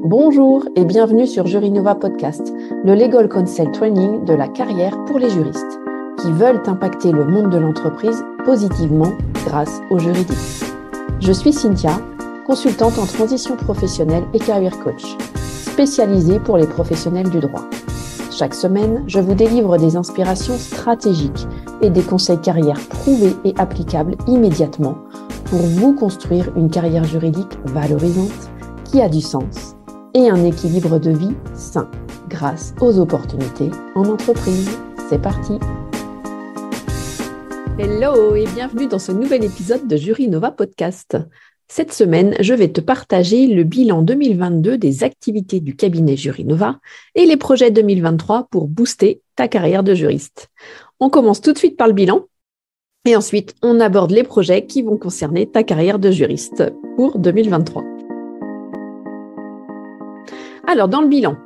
Bonjour et bienvenue sur Jurinova Podcast, le Legal Counsel Training de la carrière pour les juristes qui veulent impacter le monde de l'entreprise positivement grâce au juridique. Je suis Cynthia, consultante en transition professionnelle et career coach, spécialisée pour les professionnels du droit. Chaque semaine, je vous délivre des inspirations stratégiques et des conseils carrière prouvés et applicables immédiatement pour vous construire une carrière juridique valorisante qui a du sens et un équilibre de vie sain grâce aux opportunités en entreprise. C'est parti! Hello et bienvenue dans ce nouvel épisode de Jurinova Podcast. Cette semaine, je vais te partager le bilan 2022 des activités du cabinet Jurinova et les projets 2023 pour booster ta carrière de juriste. On commence tout de suite par le bilan et ensuite on aborde les projets qui vont concerner ta carrière de juriste pour 2023. Alors, dans le bilan,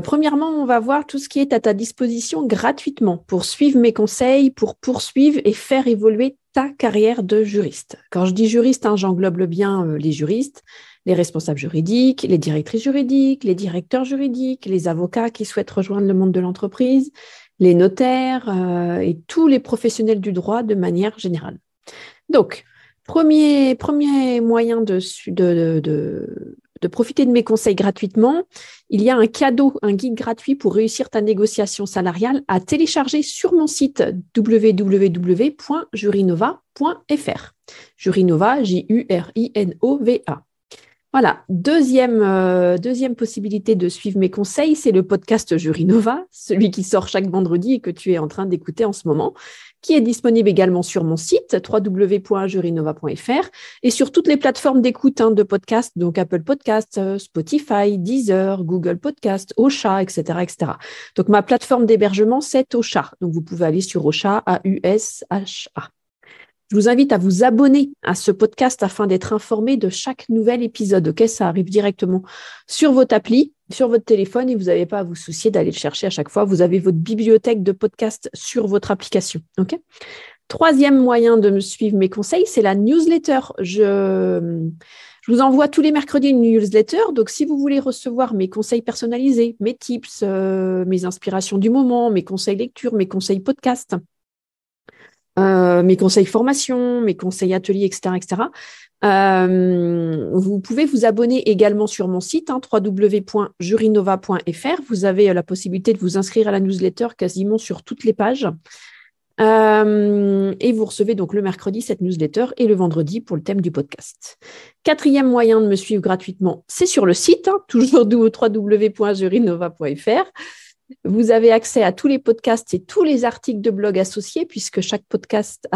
premièrement, on va voir tout ce qui est à ta disposition gratuitement pour suivre mes conseils, pour poursuivre et faire évoluer ta carrière de juriste. Quand je dis juriste, j'englobe bien les juristes, les responsables juridiques, les directrices juridiques, les directeurs juridiques, les avocats qui souhaitent rejoindre le monde de l'entreprise, les notaires et tous les professionnels du droit de manière générale. Donc, premier moyen de profiter de mes conseils gratuitement, il y a un cadeau, un guide gratuit pour réussir ta négociation salariale à télécharger sur mon site www.jurinova.fr. Jurinova, Jurinova. Voilà, deuxième possibilité de suivre mes conseils, c'est le podcast Jurinova, celui qui sort chaque vendredi et que tu es en train d'écouter en ce moment, qui est disponible également sur mon site www.jurinova.fr et sur toutes les plateformes d'écoute de podcasts, donc Apple Podcasts, Spotify, Deezer, Google Podcasts, Ocha, etc., etc. Donc ma plateforme d'hébergement, c'est Ocha. Donc vous pouvez aller sur Ocha, A-U-S-H-A. Je vous invite à vous abonner à ce podcast afin d'être informé de chaque nouvel épisode. Ok, ça arrive directement sur votre appli, sur votre téléphone et vous n'avez pas à vous soucier d'aller le chercher à chaque fois. Vous avez votre bibliothèque de podcasts sur votre application. Ok. Troisième moyen de me suivre mes conseils, c'est la newsletter. Je vous envoie tous les mercredis une newsletter. Donc, si vous voulez recevoir mes conseils personnalisés, mes tips, mes inspirations du moment, mes conseils lecture, mes conseils podcast, mes conseils formation, mes conseils ateliers, etc., etc. Vous pouvez vous abonner également sur mon site www.jurinova.fr. Vous avez la possibilité de vous inscrire à la newsletter quasiment sur toutes les pages. Et vous recevez donc le mercredi cette newsletter et le vendredi pour le thème du podcast. Quatrième moyen de me suivre gratuitement, c'est sur le site, toujours www.jurinova.fr. Vous avez accès à tous les podcasts et tous les articles de blog associés puisque chaque podcast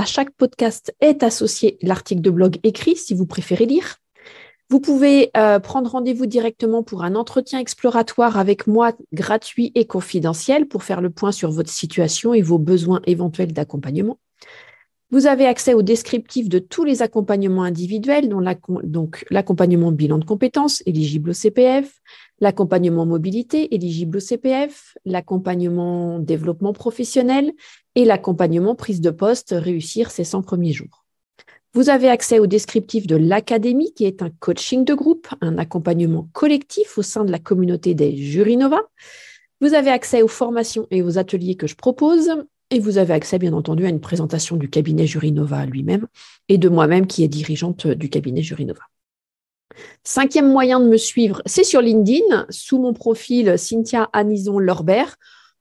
est associé l'article de blog écrit si vous préférez lire. Vous pouvez prendre rendez-vous directement pour un entretien exploratoire avec moi gratuit et confidentiel pour faire le point sur votre situation et vos besoins éventuels d'accompagnement. Vous avez accès au descriptif de tous les accompagnements individuels, donc l'accompagnement bilan de compétences éligible au CPF, l'accompagnement mobilité éligible au CPF, l'accompagnement développement professionnel et l'accompagnement prise de poste réussir ses 100 premiers jours. Vous avez accès au descriptif de l'académie qui est un coaching de groupe, un accompagnement collectif au sein de la communauté des Jurinova. Vous avez accès aux formations et aux ateliers que je propose. Et vous avez accès, bien entendu, à une présentation du cabinet Jurinova lui-même et de moi-même qui est dirigeante du cabinet Jurinova. Cinquième moyen de me suivre, c'est sur LinkedIn, sous mon profil Cynthia Anison-Lorbert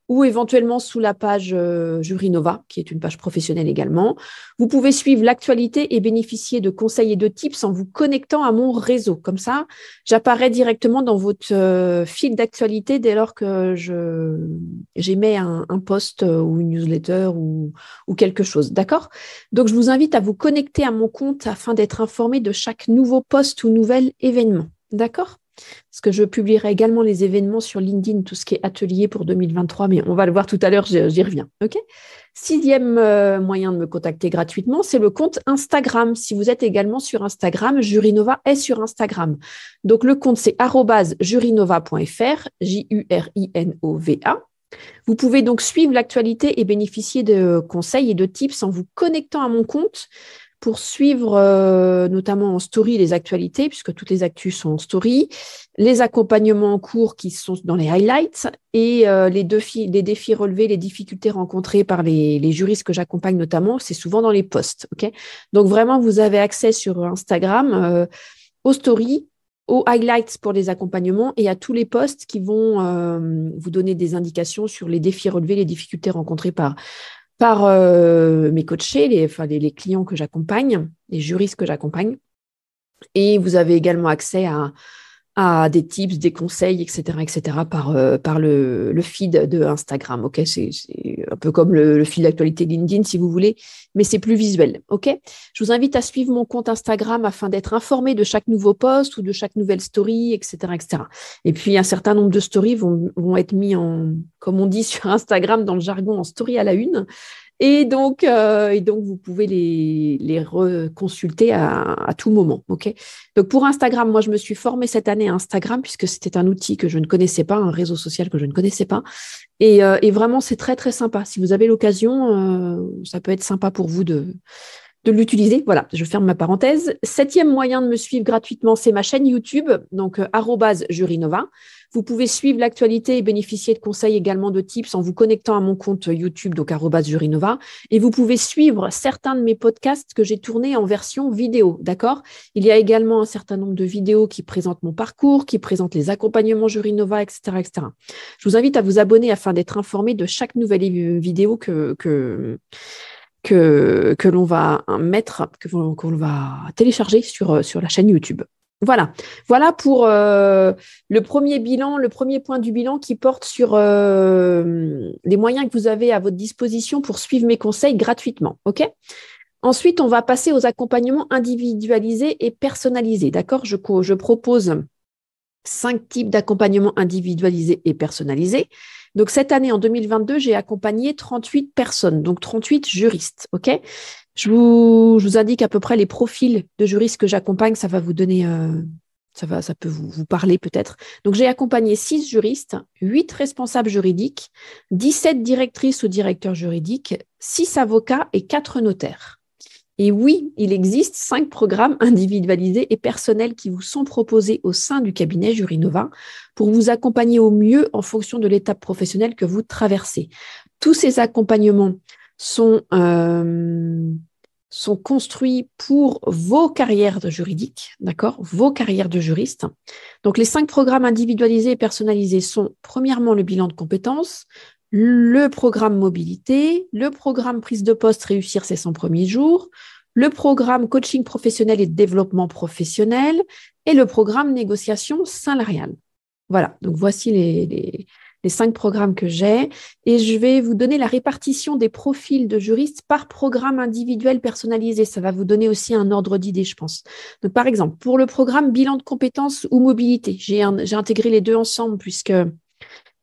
ou éventuellement sous la page Jurinova, qui est une page professionnelle également. Vous pouvez suivre l'actualité et bénéficier de conseils et de tips en vous connectant à mon réseau. Comme ça, j'apparais directement dans votre fil d'actualité dès lors que j'émets un post ou une newsletter ou quelque chose. D'accord ? Donc, je vous invite à vous connecter à mon compte afin d'être informé de chaque nouveau post ou nouvel événement. D'accord ? Parce que je publierai également les événements sur LinkedIn, tout ce qui est atelier pour 2023, mais on va le voir tout à l'heure, j'y reviens. Okay ? Sixième moyen de me contacter gratuitement, c'est le compte Instagram. Si vous êtes également sur Instagram, Jurinova est sur Instagram. Donc, le compte, c'est @jurinova.fr, Jurinova. Vous pouvez donc suivre l'actualité et bénéficier de conseils et de tips en vous connectant à mon compte pour suivre notamment en story les actualités, puisque toutes les actus sont en story, les accompagnements en cours qui sont dans les highlights et les défis relevés, les difficultés rencontrées par les juristes que j'accompagne notamment, c'est souvent dans les posts. Okay, donc vraiment, vous avez accès sur Instagram aux stories, aux highlights pour les accompagnements et à tous les posts qui vont vous donner des indications sur les défis relevés, les difficultés rencontrées par mes coachés, les clients que j'accompagne, les juristes que j'accompagne. Et vous avez également accès à des tips, des conseils, etc. par le feed de Instagram. Okay, c'est un peu comme le feed d'actualité LinkedIn, si vous voulez, mais c'est plus visuel. Okay, je vous invite à suivre mon compte Instagram afin d'être informé de chaque nouveau post ou de chaque nouvelle story, etc. Et puis, un certain nombre de stories vont être mis en, comme on dit sur Instagram, dans le jargon, en story à la une. Et donc, vous pouvez les reconsulter à tout moment. Okay, donc, pour Instagram, moi, je me suis formée cette année à Instagram puisque c'était un outil que je ne connaissais pas, un réseau social que je ne connaissais pas. Et vraiment, c'est très, très sympa. Si vous avez l'occasion, ça peut être sympa pour vous de l'utiliser. Voilà, je ferme ma parenthèse. 7e moyen de me suivre gratuitement, c'est ma chaîne YouTube, donc @Jurinova. Vous pouvez suivre l'actualité et bénéficier de conseils également de tips en vous connectant à mon compte YouTube, donc @Jurinova. Et vous pouvez suivre certains de mes podcasts que j'ai tournés en version vidéo, d'accord? Il y a également un certain nombre de vidéos qui présentent mon parcours, qui présentent les accompagnements Jurinova, etc. Je vous invite à vous abonner afin d'être informé de chaque nouvelle vidéo que l'on va mettre, qu'on va télécharger sur la chaîne YouTube. Voilà pour le premier bilan, le premier point du bilan qui porte sur les moyens que vous avez à votre disposition pour suivre mes conseils gratuitement. OK ? Ensuite, on va passer aux accompagnements individualisés et personnalisés. D'accord ? Je propose 5 types d'accompagnement individualisés et personnalisés. Donc, cette année, en 2022, j'ai accompagné 38 personnes, donc 38 juristes. OK ? Je vous indique à peu près les profils de juristes que j'accompagne. Ça va vous donner, ça peut vous parler peut-être. Donc, j'ai accompagné 6 juristes, 8 responsables juridiques, 17 directrices ou directeurs juridiques, 6 avocats et 4 notaires. Et oui, il existe 5 programmes individualisés et personnels qui vous sont proposés au sein du cabinet Jurinova pour vous accompagner au mieux en fonction de l'étape professionnelle que vous traversez. Tous ces accompagnements sont construits pour vos carrières de juridiques, d'accord, vos carrières de juriste. Donc, les 5 programmes individualisés et personnalisés sont premièrement le bilan de compétences, le programme mobilité, le programme prise de poste réussir ses 100 premiers jours, le programme coaching professionnel et développement professionnel et le programme négociation salariale. Voilà, donc voici les 5 programmes que j'ai et je vais vous donner la répartition des profils de juristes par programme individuel personnalisé. Ça va vous donner aussi un ordre d'idée, je pense. Donc, par exemple, pour le programme bilan de compétences ou mobilité, j'ai intégré les deux ensemble puisque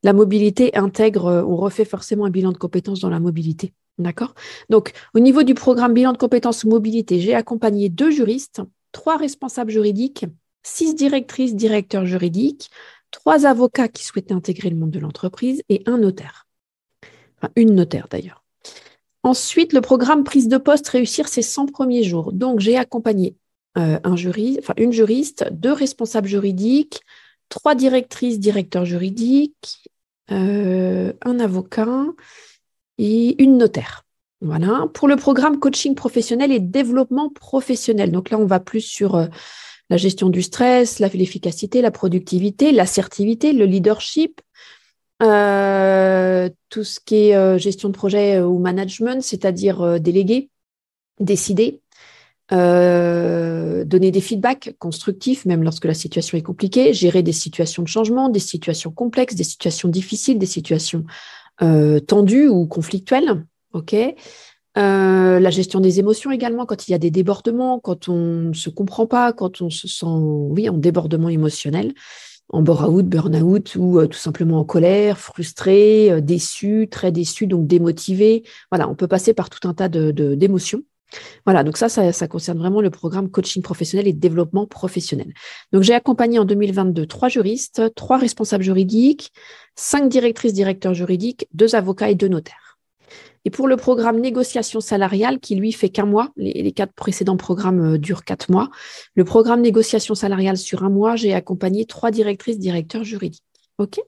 la mobilité intègre, on refait forcément un bilan de compétences dans la mobilité. D'accord ? Donc, au niveau du programme bilan de compétences ou mobilité, j'ai accompagné 2 juristes, 3 responsables juridiques, 6 directrices, directeurs juridiques, 3 avocats qui souhaitaient intégrer le monde de l'entreprise et un notaire. Enfin, une notaire d'ailleurs. Ensuite, le programme prise de poste réussir ses 100 premiers jours. Donc, j'ai accompagné une juriste, 2 responsables juridiques, 3 directrices, directeurs juridiques, un avocat et une notaire. Voilà. Pour le programme coaching professionnel et développement professionnel. Donc là, on va plus sur la gestion du stress, l'efficacité, la productivité, l'assertivité, le leadership, tout ce qui est gestion de projet ou management, c'est-à-dire déléguer, décider, donner des feedbacks constructifs, même lorsque la situation est compliquée, gérer des situations de changement, des situations complexes, des situations difficiles, des situations tendues ou conflictuelles. OK. La gestion des émotions également, quand il y a des débordements, quand on ne se comprend pas, quand on se sent, en débordement émotionnel, en burn-out ou tout simplement en colère, frustré, déçu, très déçu, donc démotivé. Voilà, on peut passer par tout un tas d'émotions. Voilà, donc ça concerne vraiment le programme coaching professionnel et développement professionnel. Donc, j'ai accompagné en 2022 3 juristes, 3 responsables juridiques, 5 directrices, directeurs juridiques, 2 avocats et 2 notaires. Et pour le programme négociation salariale, qui lui fait qu'un mois, les 4 précédents programmes durent 4 mois, le programme négociation salariale sur un mois, j'ai accompagné 3 directrices, directeurs juridiques. OK ?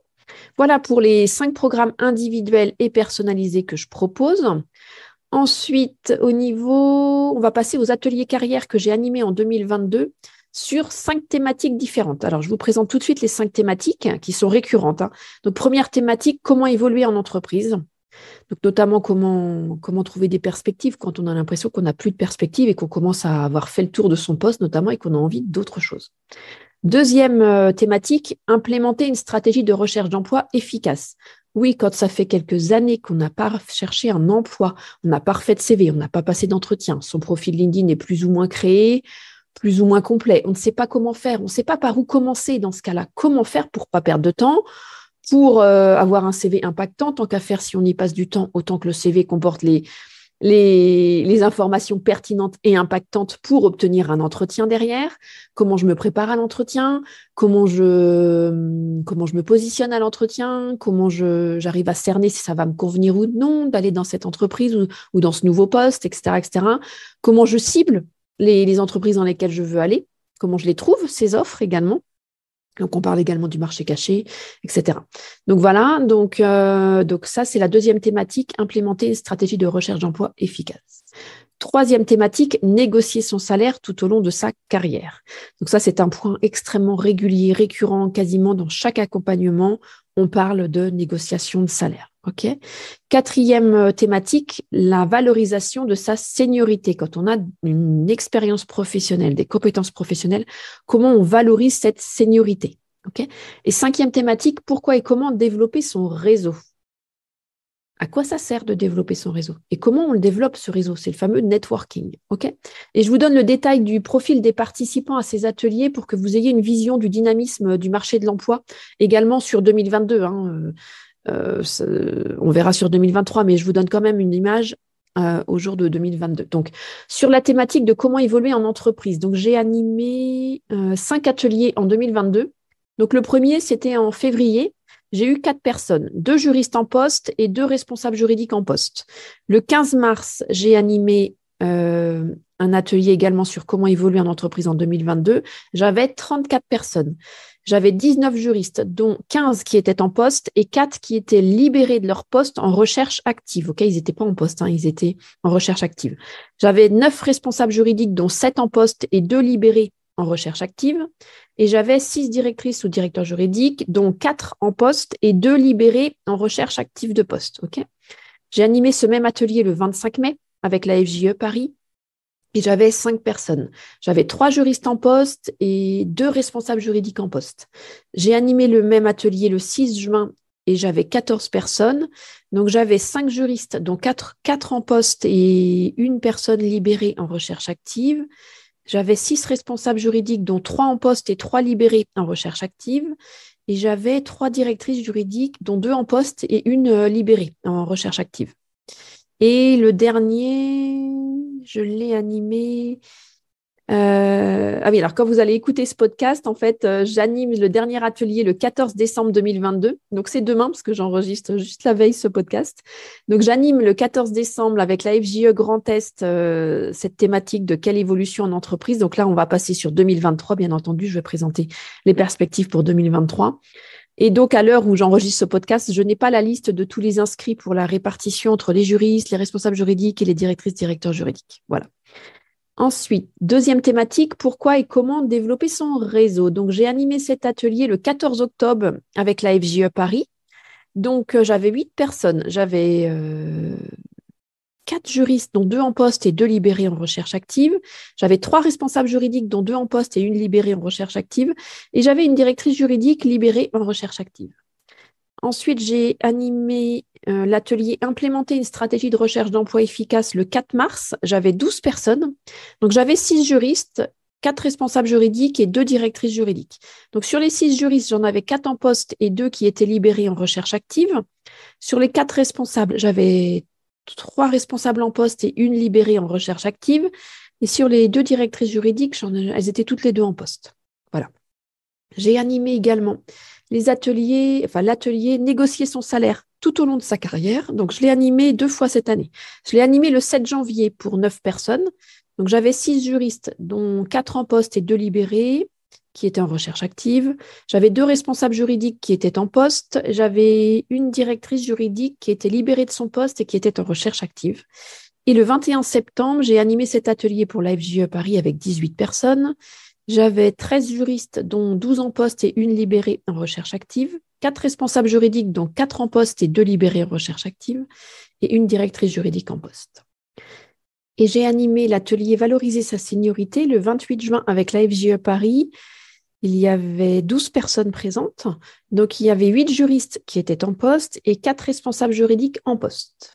Voilà pour les 5 programmes individuels et personnalisés que je propose. Ensuite, on va passer aux ateliers carrière que j'ai animés en 2022 sur 5 thématiques différentes. Alors, je vous présente tout de suite les 5 thématiques qui sont récurrentes. Donc, première thématique, comment évoluer en entreprise. Donc, notamment, comment trouver des perspectives quand on a l'impression qu'on n'a plus de perspectives et qu'on commence à avoir fait le tour de son poste, notamment, et qu'on a envie d'autre chose. Deuxième thématique, implémenter une stratégie de recherche d'emploi efficace. Oui, quand ça fait quelques années qu'on n'a pas cherché un emploi, on n'a pas refait de CV, on n'a pas passé d'entretien, son profil LinkedIn est plus ou moins créé, plus ou moins complet, on ne sait pas comment faire, on ne sait pas par où commencer dans ce cas-là. Comment faire pour ne pas perdre de temps, pour avoir un CV impactant, tant qu'à faire, si on y passe du temps, autant que le CV comporte les informations pertinentes et impactantes pour obtenir un entretien derrière, comment je me prépare à l'entretien, comment je me positionne à l'entretien, comment j'arrive à cerner si ça va me convenir ou non d'aller dans cette entreprise ou dans ce nouveau poste, etc., etc. Comment je cible les entreprises dans lesquelles je veux aller, comment je les trouve, ces offres également. Donc, on parle également du marché caché, etc. Donc, voilà. Donc ça, c'est la deuxième thématique, implémenter une stratégie de recherche d'emploi efficace. Troisième thématique, négocier son salaire tout au long de sa carrière. Donc, ça, c'est un point extrêmement régulier, récurrent, quasiment dans chaque accompagnement. On parle de négociation de salaire. OK ? Quatrième thématique, la valorisation de sa seniorité. Quand on a une expérience professionnelle, des compétences professionnelles, comment on valorise cette seniorité. Okay ? Et cinquième thématique, pourquoi et comment développer son réseau. À quoi ça sert de développer son réseau? Et comment on le développe, ce réseau? C'est le fameux networking. Okay ? Et je vous donne le détail du profil des participants à ces ateliers pour que vous ayez une vision du dynamisme du marché de l'emploi, également sur 2022. On verra sur 2023, mais je vous donne quand même une image au jour de 2022. Donc, sur la thématique de comment évoluer en entreprise, donc j'ai animé 5 ateliers en 2022. Donc, le premier, c'était en février. J'ai eu 4 personnes, 2 juristes en poste et 2 responsables juridiques en poste. Le 15 mars, j'ai animé un atelier également sur comment évoluer en entreprise en 2022. J'avais 34 personnes. J'avais 19 juristes, dont 15 qui étaient en poste et 4 qui étaient libérés de leur poste en recherche active. Okay, ils n'étaient pas en poste, ils étaient en recherche active. J'avais 9 responsables juridiques, dont 7 en poste et 2 libérés en recherche active. Et j'avais 6 directrices ou directeurs juridiques, dont 4 en poste et 2 libérés en recherche active de poste. Okay, j'ai animé ce même atelier le 25 mai avec la FJE Paris. Et j'avais 5 personnes. J'avais 3 juristes en poste et 2 responsables juridiques en poste. J'ai animé le même atelier le 6 juin et j'avais 14 personnes. Donc, j'avais 5 juristes, dont 4 en poste et 1 personne libérée en recherche active. J'avais 6 responsables juridiques, dont 3 en poste et 3 libérés en recherche active. Et j'avais 3 directrices juridiques, dont 2 en poste et 1 libérée en recherche active. Et le dernier, je l'ai animé. Ah oui, alors quand vous allez écouter ce podcast, en fait, j'anime le dernier atelier le 14 décembre 2022. Donc, c'est demain parce que j'enregistre juste la veille ce podcast. Donc, j'anime le 14 décembre avec la FJE Grand Est cette thématique de quelle évolution en entreprise. Donc là, on va passer sur 2023. Bien entendu, je vais présenter les perspectives pour 2023. Et donc, à l'heure où j'enregistre ce podcast, je n'ai pas la liste de tous les inscrits pour la répartition entre les juristes, les responsables juridiques et les directrices, directeurs juridiques. Voilà. Ensuite, deuxième thématique, pourquoi et comment développer son réseau. Donc, j'ai animé cet atelier le 14 octobre avec la FJE Paris. Donc, j'avais 8 personnes. J'avais 4 juristes, dont 2 en poste et 2 libérés en recherche active. J'avais 3 responsables juridiques, dont 2 en poste et 1 libérée en recherche active. Et j'avais une directrice juridique libérée en recherche active. Ensuite, j'ai animé l'atelier Implémenter une stratégie de recherche d'emploi efficace le 4 mars. J'avais 12 personnes. Donc, j'avais 6 juristes, 4 responsables juridiques et 2 directrices juridiques. Donc, sur les 6 juristes, j'en avais 4 en poste et 2 qui étaient libérés en recherche active. Sur les 4 responsables, j'avais 3 responsables en poste et 1 libérée en recherche active. Et sur les 2 directrices juridiques, elles étaient toutes les 2 en poste. Voilà. J'ai animé également l'atelier négocier son salaire tout au long de sa carrière. Donc, je l'ai animé 2 fois cette année. Je l'ai animé le 7 janvier pour 9 personnes. Donc, j'avais 6 juristes, dont 4 en poste et 2 libérés, qui étaient en recherche active. J'avais 2 responsables juridiques qui étaient en poste. J'avais une directrice juridique qui était libérée de son poste et qui était en recherche active. Et le 21 septembre, j'ai animé cet atelier pour la FJE Paris avec 18 personnes. J'avais 13 juristes, dont 12 en poste et une libérée en recherche active, 4 responsables juridiques, dont 4 en poste et 2 libérés en recherche active, et une directrice juridique en poste. Et j'ai animé l'atelier Valoriser sa seniorité le 28 juin avec la FJE Paris. Il y avait 12 personnes présentes. Donc, il y avait 8 juristes qui étaient en poste et 4 responsables juridiques en poste.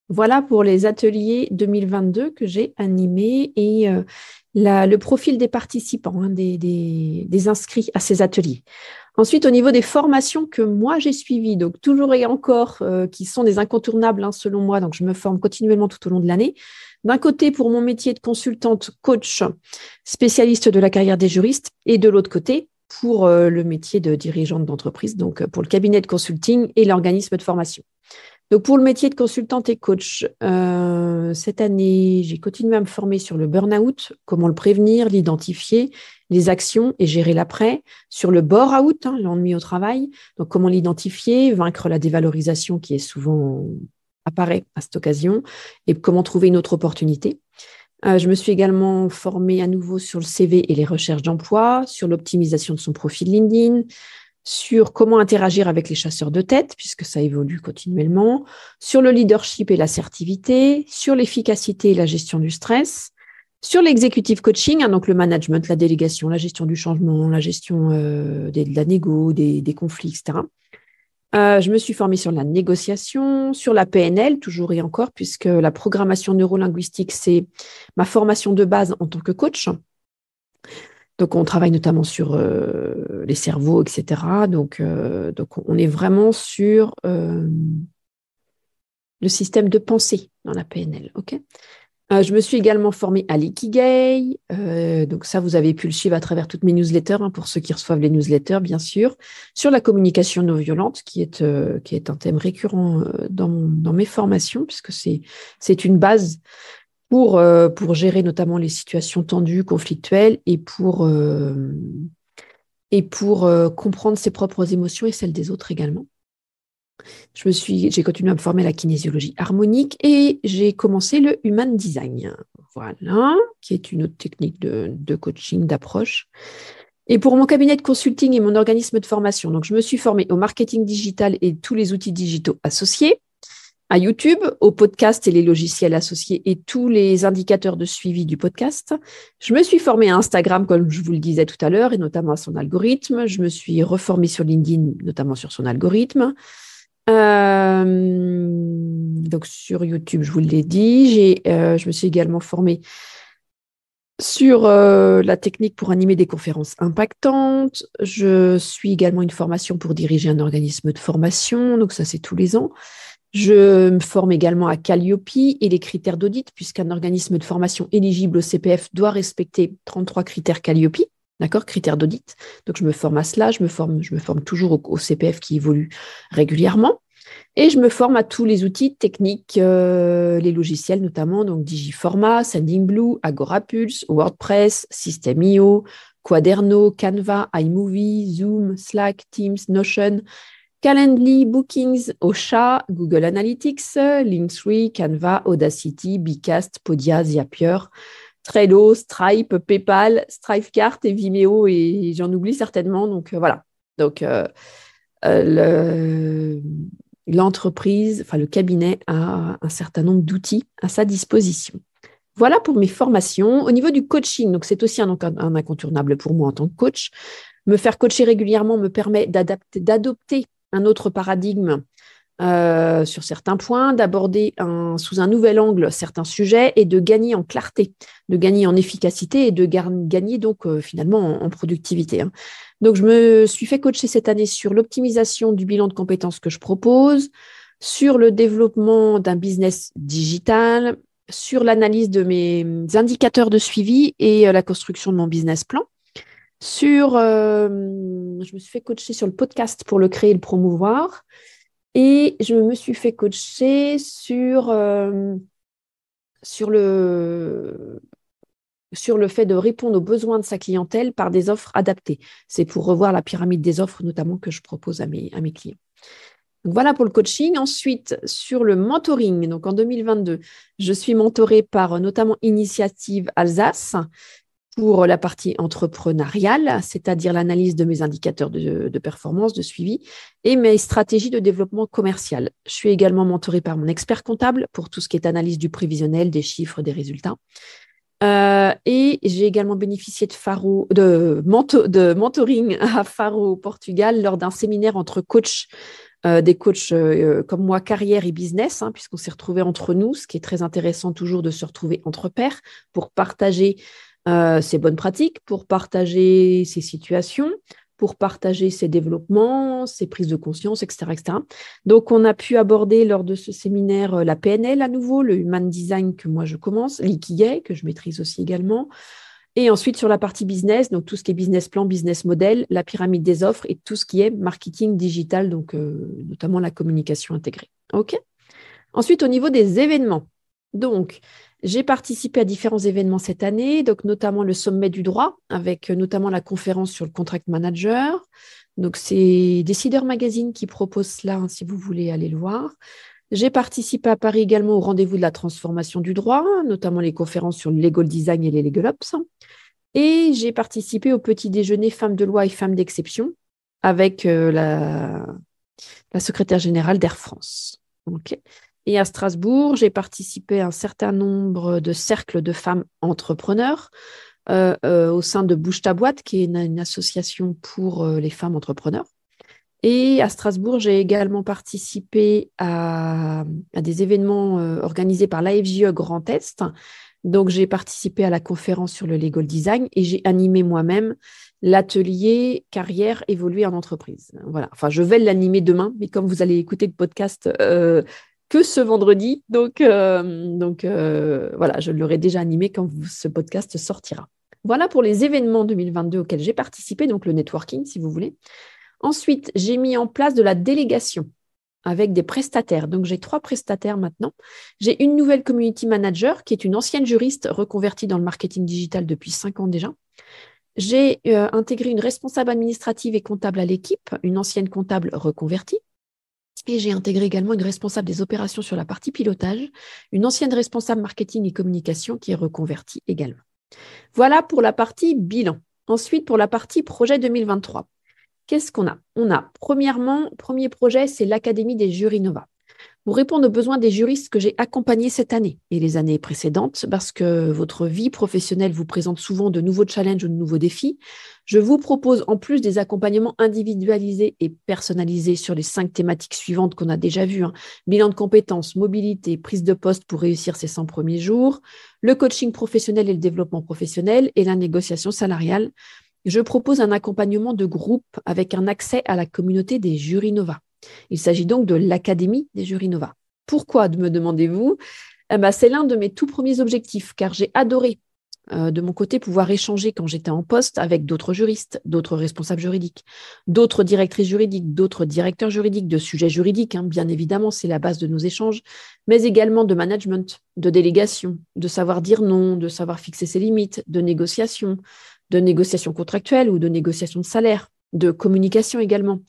Voilà pour les ateliers 2022 que j'ai animés et le profil des participants, des inscrits à ces ateliers. Ensuite, au niveau des formations que moi j'ai suivies, donc toujours et encore, qui sont des incontournables selon moi, donc je me forme continuellement tout au long de l'année. D'un côté, pour mon métier de consultante, coach, spécialiste de la carrière des juristes, et de l'autre côté, pour le métier de dirigeante d'entreprise, donc pour le cabinet de consulting et l'organisme de formation. Donc, pour le métier de consultante et coach, cette année, j'ai continué à me former sur le burn-out, comment le prévenir, l'identifier, les actions et gérer l'après. Sur le bore-out, l'ennui au travail, donc comment l'identifier, vaincre la dévalorisation qui est souvent apparaît à cette occasion et comment trouver une autre opportunité. Je me suis également formée à nouveau sur le CV et les recherches d'emploi, sur l'optimisation de son profil LinkedIn, sur comment interagir avec les chasseurs de tête, puisque ça évolue continuellement, sur le leadership et l'assertivité, sur l'efficacité et la gestion du stress, sur l'executive coaching, donc le management, la délégation, la gestion du changement, la gestion de la négo, des conflits, etc. Je me suis formée sur la négociation, sur la PNL, toujours et encore, puisque la programmation neurolinguistique, c'est ma formation de base en tant que coach. Donc, on travaille notamment sur les cerveaux, etc. Donc, on est vraiment sur le système de pensée dans la PNL. Okay, je me suis également formée à l'Ikigai. Donc, ça, vous avez pu le suivre à travers toutes mes newsletters, pour ceux qui reçoivent les newsletters, bien sûr. Sur la communication non violente, qui est un thème récurrent dans mes formations, puisque c'est une base pour gérer notamment les situations tendues, conflictuelles, et pour comprendre ses propres émotions et celles des autres également. J'ai continué à me former à la kinésiologie harmonique et j'ai commencé le Human Design, voilà, qui est une autre technique de coaching, d'approche. Et pour mon cabinet de consulting et mon organisme de formation, donc je me suis formée au marketing digital et tous les outils digitaux associés, à YouTube, au podcast et les logiciels associés et tous les indicateurs de suivi du podcast. Je me suis formée à Instagram, comme je vous le disais tout à l'heure, et notamment à son algorithme. Je me suis reformée sur LinkedIn, notamment sur son algorithme. Donc sur YouTube, je vous l'ai dit. Je me suis également formée sur la technique pour animer des conférences impactantes. Je suis également une formation pour diriger un organisme de formation. Donc ça, c'est tous les ans. Je me forme également à Calliope et les critères d'audit, puisqu'un organisme de formation éligible au CPF doit respecter 33 critères Calliope, d'accord, critères d'audit. Donc, je me forme à cela, je me forme toujours au CPF qui évolue régulièrement. Et je me forme à tous les outils techniques, les logiciels notamment, donc Digiforma, Sendinblue, Agorapulse, WordPress, System.io, Quaderno, Canva, iMovie, Zoom, Slack, Teams, Notion, Calendly, Bookings, Ocha, Google Analytics, Linktree, Canva, Audacity, Bcast, Podia, Zapier, Trello, Stripe, PayPal, Stripecart et Vimeo, et j'en oublie certainement. Donc voilà. Donc l'entreprise, le cabinet a un certain nombre d'outils à sa disposition. Voilà pour mes formations. Au niveau du coaching, donc c'est aussi un incontournable pour moi en tant que coach. Me faire coacher régulièrement me permet d'adopter un autre paradigme sur certains points, d'aborder sous un nouvel angle certains sujets et de gagner en clarté, de gagner en efficacité et de gagner donc finalement en productivité. Donc, je me suis fait coacher cette année sur l'optimisation du bilan de compétences que je propose, sur le développement d'un business digital, sur l'analyse de mes indicateurs de suivi et la construction de mon business plan. Je me suis fait coacher sur le podcast pour le créer et le promouvoir. Et je me suis fait coacher sur le fait de répondre aux besoins de sa clientèle par des offres adaptées. C'est pour revoir la pyramide des offres, notamment, que je propose à mes clients. Donc voilà pour le coaching. Ensuite, sur le mentoring, donc en 2022, je suis mentorée par notamment Initiative Alsace pour la partie entrepreneuriale, c'est-à-dire l'analyse de mes indicateurs de performance, de suivi, et mes stratégies de développement commercial. Je suis également mentorée par mon expert comptable pour tout ce qui est analyse du prévisionnel, des chiffres, des résultats. Et j'ai également bénéficié de mentoring à Faro au Portugal lors d'un séminaire entre coachs, des coachs comme moi, carrière et business, puisqu'on s'est retrouvés entre nous, ce qui est très intéressant toujours de se retrouver entre pairs pour partager ses bonnes pratiques, pour partager ses situations, pour partager ses développements, ses prises de conscience, etc., etc. Donc, on a pu aborder lors de ce séminaire la PNL à nouveau, le Human Design que moi je commence, l'Ikigai que je maîtrise aussi également, et ensuite sur la partie business, donc tout ce qui est business plan, business model, la pyramide des offres et tout ce qui est marketing digital, donc notamment la communication intégrée. OK ? Ensuite, au niveau des événements, donc j'ai participé à différents événements cette année, donc notamment le sommet du droit, avec notamment la conférence sur le contract manager. Donc c'est Décideur Magazine qui propose cela, si vous voulez aller le voir. J'ai participé à Paris également au rendez-vous de la transformation du droit, notamment les conférences sur le legal design et les legal ops. Et j'ai participé au petit déjeuner femmes de loi et femmes d'exception avec la secrétaire générale d'Air France. OK. Et à Strasbourg, j'ai participé à un certain nombre de cercles de femmes entrepreneurs au sein de Bouge ta boîte, qui est une association pour les femmes entrepreneurs. Et à Strasbourg, j'ai également participé à des événements organisés par l'AFJE Grand Est. Donc, j'ai participé à la conférence sur le legal design et j'ai animé moi-même l'atelier carrière évoluer en entreprise. Voilà. Enfin, je vais l'animer demain, mais comme vous allez écouter le podcast que ce vendredi, donc voilà, je l'aurai déjà animé quand ce podcast sortira. Voilà pour les événements 2022 auxquels j'ai participé, donc le networking, si vous voulez. Ensuite, j'ai mis en place de la délégation avec des prestataires. Donc, j'ai 3 prestataires maintenant. J'ai une nouvelle community manager qui est une ancienne juriste reconvertie dans le marketing digital depuis 5 ans déjà. J'ai intégré une responsable administrative et comptable à l'équipe, une ancienne comptable reconvertie. Et j'ai intégré également une responsable des opérations sur la partie pilotage, une ancienne responsable marketing et communication qui est reconvertie également. Voilà pour la partie bilan. Ensuite, pour la partie projet 2023. Qu'est-ce qu'on a ? On a, premièrement, premier projet, c'est l'Académie des Jurinova. Pour répondre aux besoins des juristes que j'ai accompagnés cette année et les années précédentes, parce que votre vie professionnelle vous présente souvent de nouveaux challenges ou de nouveaux défis, je vous propose en plus des accompagnements individualisés et personnalisés sur les 5 thématiques suivantes qu'on a déjà vues. Bilan de compétences, mobilité, prise de poste pour réussir ses 100 premiers jours, le coaching professionnel et le développement professionnel et la négociation salariale. Je propose un accompagnement de groupe avec un accès à la communauté des Jurinova. Il s'agit donc de l'Académie des Jurinova. Pourquoi, me demandez-vous ? C'est l'un de mes tout premiers objectifs, car j'ai adoré de mon côté pouvoir échanger quand j'étais en poste avec d'autres juristes, d'autres responsables juridiques, d'autres directrices juridiques, d'autres directeurs juridiques de sujets juridiques, bien évidemment, c'est la base de nos échanges, mais également de management, de délégation, de savoir dire non, de savoir fixer ses limites, de négociation contractuelle ou de négociation de salaire, de communication également,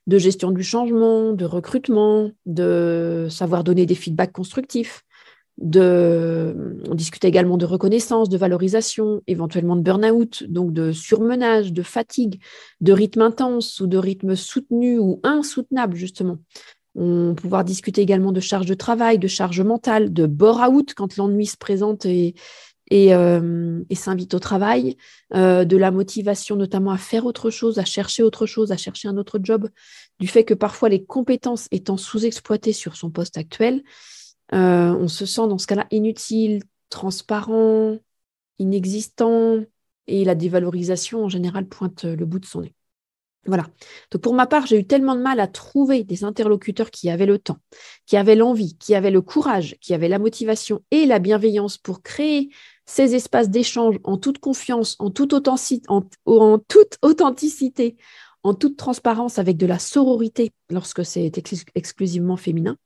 de gestion du changement, de recrutement, de savoir donner des feedbacks constructifs. On discute également de reconnaissance, de valorisation, éventuellement de burn-out, donc de surmenage, de fatigue, de rythme intense ou de rythme soutenu ou insoutenable, justement. On va pouvoir discuter également de charge de travail, de charge mentale, de bore-out quand l'ennui se présente et s'invite au travail, de la motivation notamment à faire autre chose, à chercher un autre job, du fait que parfois les compétences étant sous-exploitées sur son poste actuel, on se sent dans ce cas-là inutile, transparent, inexistant, et la dévalorisation en général pointe le bout de son nez. Voilà. Donc pour ma part, j'ai eu tellement de mal à trouver des interlocuteurs qui avaient le temps, qui avaient l'envie, qui avaient le courage, qui avaient la motivation et la bienveillance pour créer ces espaces d'échange en toute confiance, en toute authenticité, en toute transparence avec de la sororité lorsque c'est exclusivement féminin.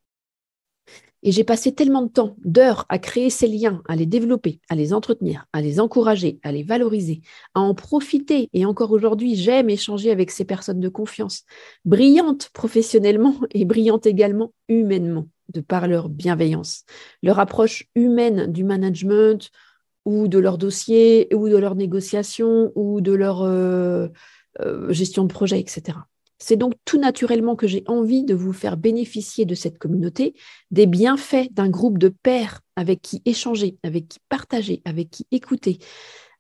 Et j'ai passé tellement de temps, d'heures à créer ces liens, à les développer, à les entretenir, à les encourager, à les valoriser, à en profiter. Et encore aujourd'hui, j'aime échanger avec ces personnes de confiance, brillantes professionnellement et brillantes également humainement, de par leur bienveillance, leur approche humaine du management ou de leur dossier ou de leur négociation ou de leur gestion de projet, etc. C'est donc tout naturellement que j'ai envie de vous faire bénéficier de cette communauté, des bienfaits d'un groupe de pairs avec qui échanger, avec qui partager, avec qui écouter,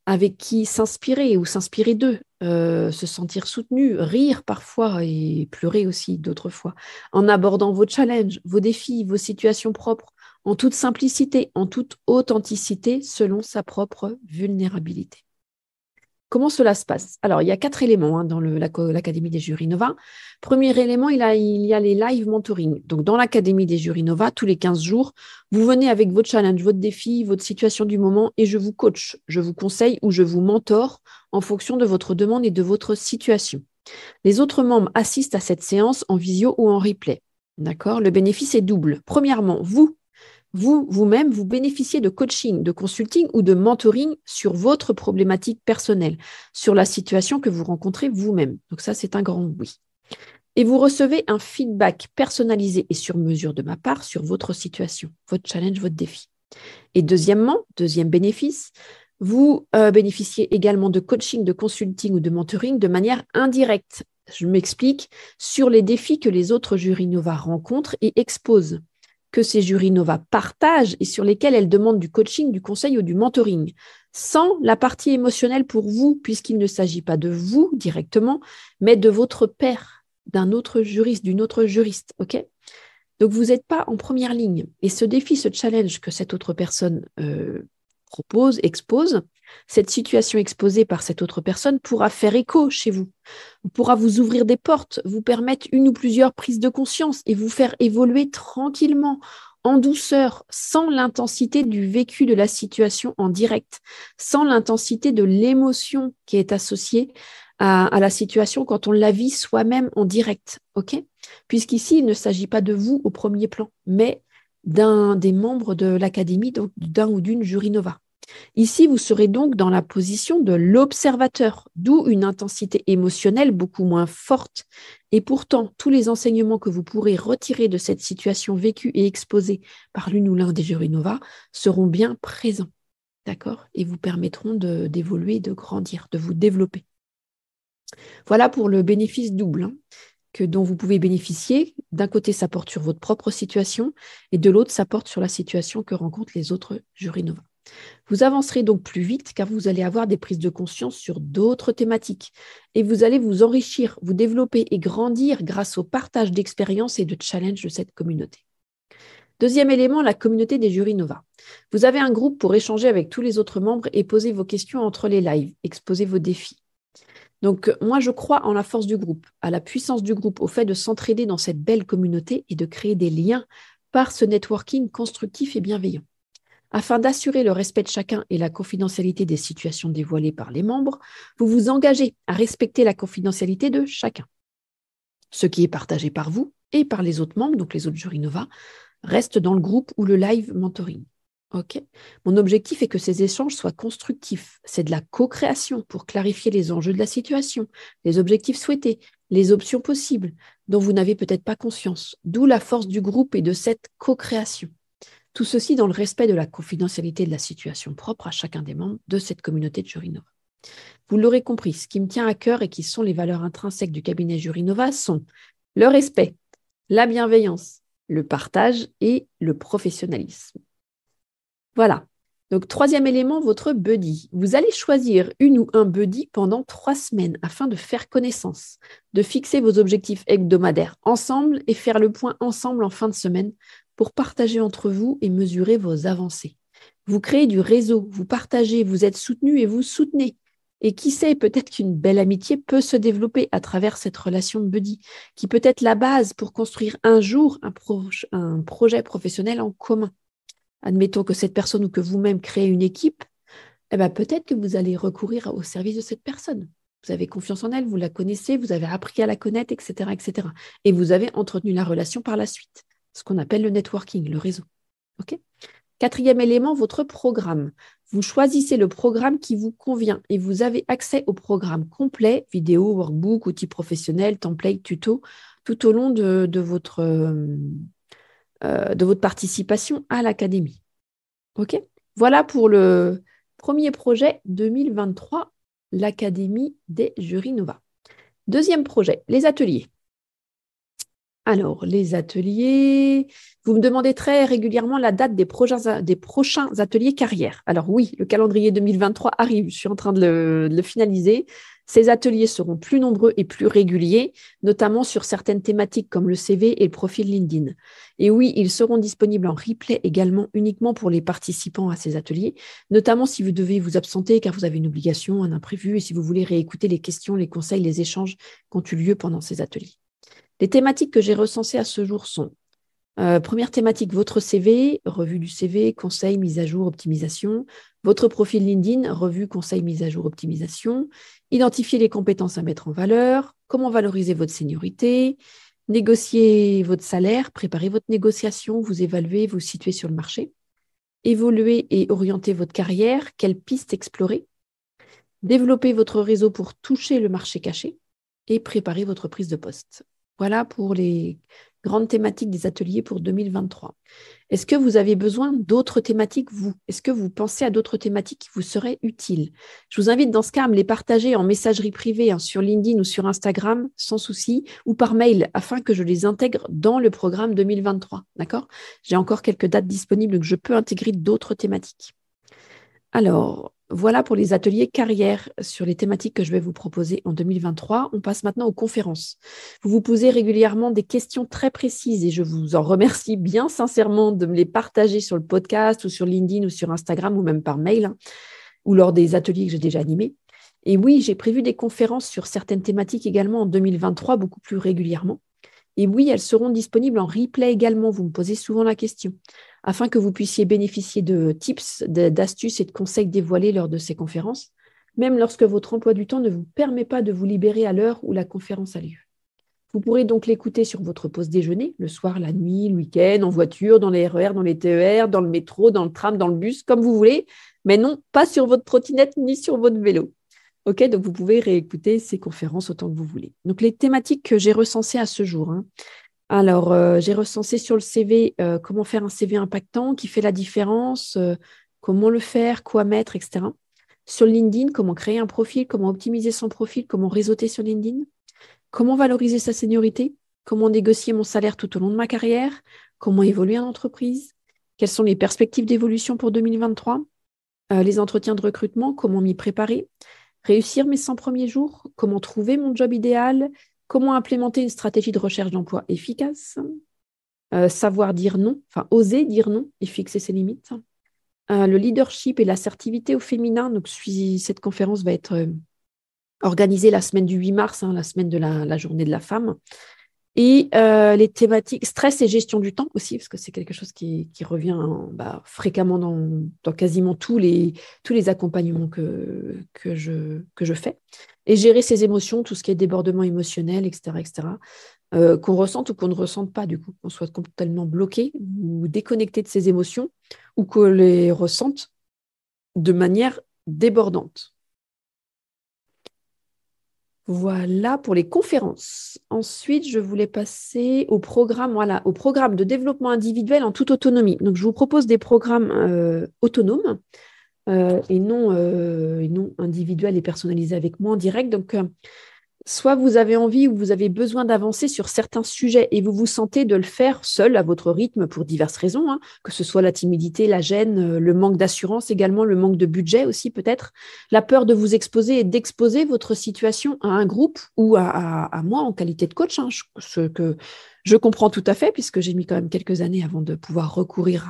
avec qui s'inspirer ou s'inspirer d'eux, se sentir soutenu, rire parfois et pleurer aussi d'autres fois, en abordant vos challenges, vos défis, vos situations propres, en toute simplicité, en toute authenticité, selon sa propre vulnérabilité. Comment cela se passe? Alors, il y a 4 éléments dans l'Académie des Jurys Nova. Premier élément, il y a les live mentoring. Donc, dans l'Académie des Jurys Nova, tous les 15 jours, vous venez avec votre challenge, votre défi, votre situation du moment et je vous coach, je vous conseille ou je vous mentore en fonction de votre demande et de votre situation. Les autres membres assistent à cette séance en visio ou en replay. D'accord? Le bénéfice est double. Premièrement, vous-même, vous bénéficiez de coaching, de consulting ou de mentoring sur votre problématique personnelle, sur la situation que vous rencontrez vous-même. Donc ça, c'est un grand oui. Et vous recevez un feedback personnalisé et sur mesure de ma part sur votre situation, votre challenge, votre défi. Et deuxièmement, deuxième bénéfice, vous bénéficiez également de coaching, de consulting ou de mentoring de manière indirecte. Je m'explique, sur les défis que les autres Jurys Nova rencontrent et exposent, que ces Jurys Nova partagent et sur lesquels elles demandent du coaching, du conseil ou du mentoring, sans la partie émotionnelle pour vous, puisqu'il ne s'agit pas de vous directement, mais de votre père, d'un autre juriste, d'une autre juriste. Ok ? Donc, vous n'êtes pas en première ligne. Et ce défi, ce challenge que cette autre personne propose, expose, cette situation exposée par cette autre personne pourra faire écho chez vous, pourra vous ouvrir des portes, vous permettre une ou plusieurs prises de conscience et vous faire évoluer tranquillement, en douceur, sans l'intensité du vécu de la situation en direct, sans l'intensité de l'émotion qui est associée à la situation quand on la vit soi-même en direct. Ok ? Puisqu'ici, il ne s'agit pas de vous au premier plan, mais d'un des membres de l'académie, donc d'un ou d'une Jury Nova. Ici, vous serez donc dans la position de l'observateur, d'où une intensité émotionnelle beaucoup moins forte. Et pourtant, tous les enseignements que vous pourrez retirer de cette situation vécue et exposée par l'une ou l'un des Jurys Nova seront bien présents, d'accord ? Et vous permettront d'évoluer, de grandir, de vous développer. Voilà pour le bénéfice double dont vous pouvez bénéficier. D'un côté, ça porte sur votre propre situation et de l'autre, ça porte sur la situation que rencontrent les autres Jurys Nova. Vous avancerez donc plus vite car vous allez avoir des prises de conscience sur d'autres thématiques et vous allez vous enrichir, vous développer et grandir grâce au partage d'expériences et de challenges de cette communauté. Deuxième élément, la communauté des Jurys Nova. Vous avez un groupe pour échanger avec tous les autres membres et poser vos questions entre les lives, exposer vos défis. Donc, moi, je crois en la force du groupe, à la puissance du groupe, au fait de s'entraider dans cette belle communauté et de créer des liens par ce networking constructif et bienveillant. Afin d'assurer le respect de chacun et la confidentialité des situations dévoilées par les membres, vous vous engagez à respecter la confidentialité de chacun. Ce qui est partagé par vous et par les autres membres, donc les autres Jurys Nova, reste dans le groupe ou le live mentoring. Okay. Mon objectif est que ces échanges soient constructifs. C'est de la co-création pour clarifier les enjeux de la situation, les objectifs souhaités, les options possibles dont vous n'avez peut-être pas conscience. D'où la force du groupe et de cette co-création. Tout ceci dans le respect de la confidentialité de la situation propre à chacun des membres de cette communauté de Jurys Nova. Vous l'aurez compris, ce qui me tient à cœur et qui sont les valeurs intrinsèques du cabinet Jurys Nova sont le respect, la bienveillance, le partage et le professionnalisme. Voilà. Donc, troisième élément, votre buddy. Vous allez choisir une ou un buddy pendant 3 semaines afin de faire connaissance, de fixer vos objectifs hebdomadaires ensemble et faire le point ensemble en fin de semaine pour partager entre vous et mesurer vos avancées. Vous créez du réseau, vous partagez, vous êtes soutenu et vous soutenez. Et qui sait, peut-être qu'une belle amitié peut se développer à travers cette relation de buddy, qui peut être la base pour construire un jour un projet professionnel en commun. Admettons que cette personne ou que vous-même créez une équipe, peut-être que vous allez recourir au service de cette personne. Vous avez confiance en elle, vous la connaissez, vous avez appris à la connaître, etc., etc. Et vous avez entretenu la relation par la suite, ce qu'on appelle le networking, le réseau. OK ? Quatrième élément, votre programme. Vous choisissez le programme qui vous convient et vous avez accès au programme complet, vidéo, workbook, outils professionnels, template, tuto, tout au long de votre participation à l'académie. OK ? Voilà pour le premier projet 2023, l'Académie des jurys Nova. Deuxième projet, les ateliers. Alors, les ateliers, vous me demandez très régulièrement la date des prochains ateliers carrière. Alors oui, le calendrier 2023 arrive, je suis en train de le finaliser. Ces ateliers seront plus nombreux et plus réguliers, notamment sur certaines thématiques comme le CV et le profil LinkedIn. Et oui, ils seront disponibles en replay également uniquement pour les participants à ces ateliers, notamment si vous devez vous absenter car vous avez une obligation, un imprévu, et si vous voulez réécouter les questions, les conseils, les échanges qui ont eu lieu pendant ces ateliers. Les thématiques que j'ai recensées à ce jour sont première thématique, votre CV, revue du CV, conseil, mise à jour, optimisation. Votre profil LinkedIn, revue, conseil, mise à jour, optimisation. Identifier les compétences à mettre en valeur. Comment valoriser votre seniorité. Négocier votre salaire, préparer votre négociation, vous évaluer, vous situer sur le marché. Évoluer et orienter votre carrière, quelles pistes explorer. Développer votre réseau pour toucher le marché caché. Et préparer votre prise de poste. Voilà pour les grandes thématiques des ateliers pour 2023. Est-ce que vous avez besoin d'autres thématiques, vous ? Est-ce que vous pensez à d'autres thématiques qui vous seraient utiles ? Je vous invite dans ce cas à me les partager en messagerie privée sur LinkedIn ou sur Instagram, sans souci, ou par mail, afin que je les intègre dans le programme 2023. D'accord ? J'ai encore quelques dates disponibles que je peux intégrer d'autres thématiques. Alors, voilà pour les ateliers carrière sur les thématiques que je vais vous proposer en 2023. On passe maintenant aux conférences. Vous vous posez régulièrement des questions très précises et je vous en remercie bien sincèrement de me les partager sur le podcast ou sur LinkedIn ou sur Instagram ou même par mail ou lors des ateliers que j'ai déjà animés. Et oui, j'ai prévu des conférences sur certaines thématiques également en 2023, beaucoup plus régulièrement. Et oui, elles seront disponibles en replay également. Vous me posez souvent la question, afin que vous puissiez bénéficier de tips, d'astuces et de conseils dévoilés lors de ces conférences, même lorsque votre emploi du temps ne vous permet pas de vous libérer à l'heure où la conférence a lieu. Vous pourrez donc l'écouter sur votre pause déjeuner, le soir, la nuit, le week-end, en voiture, dans les RER, dans les TER, dans le métro, dans le tram, dans le bus, comme vous voulez, mais non, pas sur votre trottinette ni sur votre vélo. OK, donc vous pouvez réécouter ces conférences autant que vous voulez. Donc, les thématiques que j'ai recensées à ce jour. Alors, j'ai recensé sur le CV comment faire un CV impactant, qui fait la différence, comment le faire, quoi mettre, etc. Sur LinkedIn, comment créer un profil, comment optimiser son profil, comment réseauter sur LinkedIn, comment valoriser sa seniorité, comment négocier mon salaire tout au long de ma carrière, comment évoluer en entreprise, quelles sont les perspectives d'évolution pour 2023, les entretiens de recrutement, comment m'y préparer, réussir mes 100 premiers jours, comment trouver mon job idéal, comment implémenter une stratégie de recherche d'emploi efficace, savoir dire non, enfin oser dire non et fixer ses limites, le leadership et l'assertivité au féminin. Donc, cette conférence va être organisée la semaine du 8 mars, la semaine de la journée de la femme. Et les thématiques stress et gestion du temps aussi, parce que c'est quelque chose qui revient fréquemment dans quasiment tous les accompagnements que je fais. Et gérer ses émotions, tout ce qui est débordement émotionnel, etc., qu'on ressente ou qu'on ne ressente pas, du coup, qu'on soit complètement bloqué ou déconnecté de ses émotions ou qu'on les ressente de manière débordante. Voilà pour les conférences. Ensuite, je voulais passer au programme de développement individuel en toute autonomie. Donc, je vous propose des programmes autonomes et non individuels et personnalisés avec moi en direct. Donc, soit vous avez envie ou vous avez besoin d'avancer sur certains sujets et vous vous sentez de le faire seul à votre rythme pour diverses raisons, que ce soit la timidité, la gêne, le manque d'assurance également, le manque de budget aussi peut-être, la peur de vous exposer et d'exposer votre situation à un groupe ou à moi en qualité de coach, ce que je comprends tout à fait puisque j'ai mis quand même quelques années avant de pouvoir recourir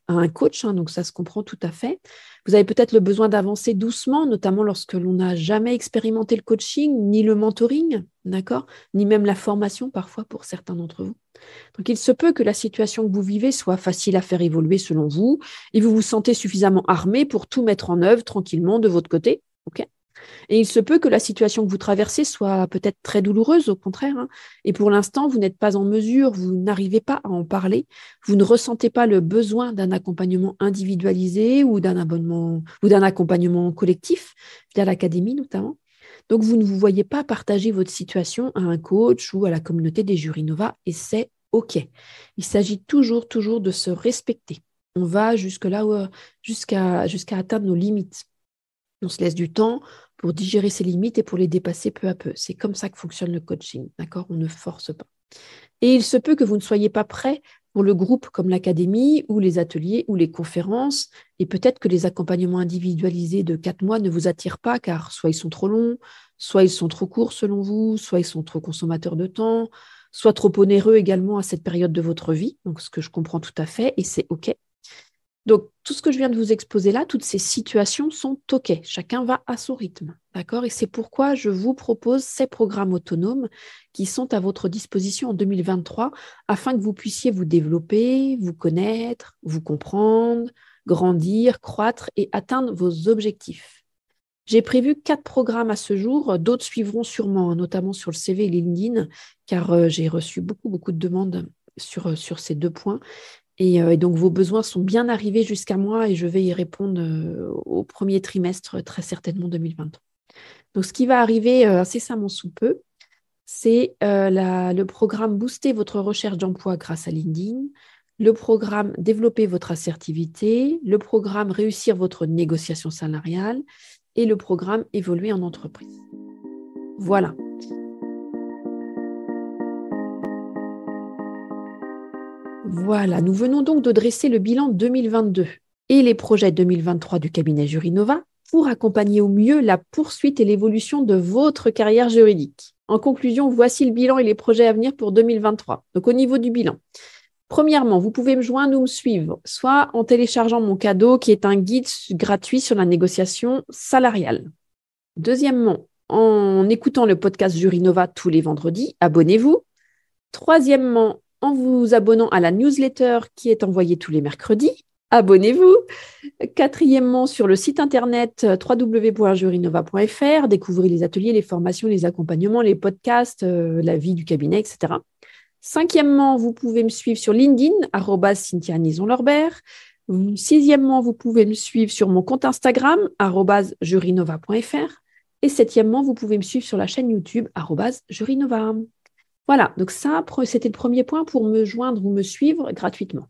à un coach, donc ça se comprend tout à fait. Vous avez peut-être le besoin d'avancer doucement, notamment lorsque l'on n'a jamais expérimenté le coaching, ni le mentoring, d'accord, ni même la formation parfois pour certains d'entre vous. Donc, il se peut que la situation que vous vivez soit facile à faire évoluer selon vous et vous vous sentez suffisamment armé pour tout mettre en œuvre tranquillement de votre côté. Okay, Et il se peut que la situation que vous traversez soit peut-être très douloureuse, au contraire, hein. Et pour l'instant, vous n'êtes pas en mesure, vous n'arrivez pas à en parler, vous ne ressentez pas le besoin d'un accompagnement individualisé ou d'un abonnement ou d'un accompagnement collectif via l'académie notamment. Donc, vous ne vous voyez pas partager votre situation à un coach ou à la communauté des Jurys Nova et c'est OK. Il s'agit toujours, toujours de se respecter. On va jusqu'à atteindre nos limites. On se laisse du temps pour digérer ses limites et pour les dépasser peu à peu. C'est comme ça que fonctionne le coaching, d'accord? On ne force pas. Et il se peut que vous ne soyez pas prêt pour le groupe comme l'académie ou les ateliers ou les conférences. Et peut-être que les accompagnements individualisés de 4 mois ne vous attirent pas car soit ils sont trop longs, soit ils sont trop courts selon vous, soit ils sont trop consommateurs de temps, soit trop onéreux également à cette période de votre vie. Donc, ce que je comprends tout à fait et c'est OK. Donc, tout ce que je viens de vous exposer là, toutes ces situations sont OK. Chacun va à son rythme, d'accord? Et c'est pourquoi je vous propose ces programmes autonomes qui sont à votre disposition en 2023 afin que vous puissiez vous développer, vous connaître, vous comprendre, grandir, croître et atteindre vos objectifs. J'ai prévu 4 programmes à ce jour. D'autres suivront sûrement, notamment sur le CV et LinkedIn, car j'ai reçu beaucoup de demandes sur ces 2 points. Et donc, vos besoins sont bien arrivés jusqu'à moi et je vais y répondre au premier trimestre, très certainement 2023. Donc, ce qui va arriver incessamment sous peu, c'est le programme Booster votre recherche d'emploi grâce à LinkedIn, le programme Développer votre assertivité, le programme Réussir votre négociation salariale et le programme Évoluer en entreprise. Voilà. Voilà, nous venons donc de dresser le bilan 2022 et les projets 2023 du cabinet Jurys Nova pour accompagner au mieux la poursuite et l'évolution de votre carrière juridique. En conclusion, voici le bilan et les projets à venir pour 2023. Donc, au niveau du bilan, premièrement, vous pouvez me joindre ou me suivre, soit en téléchargeant mon cadeau qui est un guide gratuit sur la négociation salariale. Deuxièmement, en écoutant le podcast Jurys Nova tous les vendredis, abonnez-vous. Troisièmement, en vous abonnant à la newsletter qui est envoyée tous les mercredis. Abonnez-vous. Quatrièmement, sur le site internet www.jurysnova.fr, découvrez les ateliers, les formations, les accompagnements, les podcasts, la vie du cabinet, etc. Cinquièmement, vous pouvez me suivre sur LinkedIn, @Cynthia Nison-Lorbert. Sixièmement, vous pouvez me suivre sur mon compte Instagram, @jurysnova.fr. Et septièmement, vous pouvez me suivre sur la chaîne YouTube, @jurysnova. Voilà, donc ça, c'était le premier point pour me joindre ou me suivre gratuitement.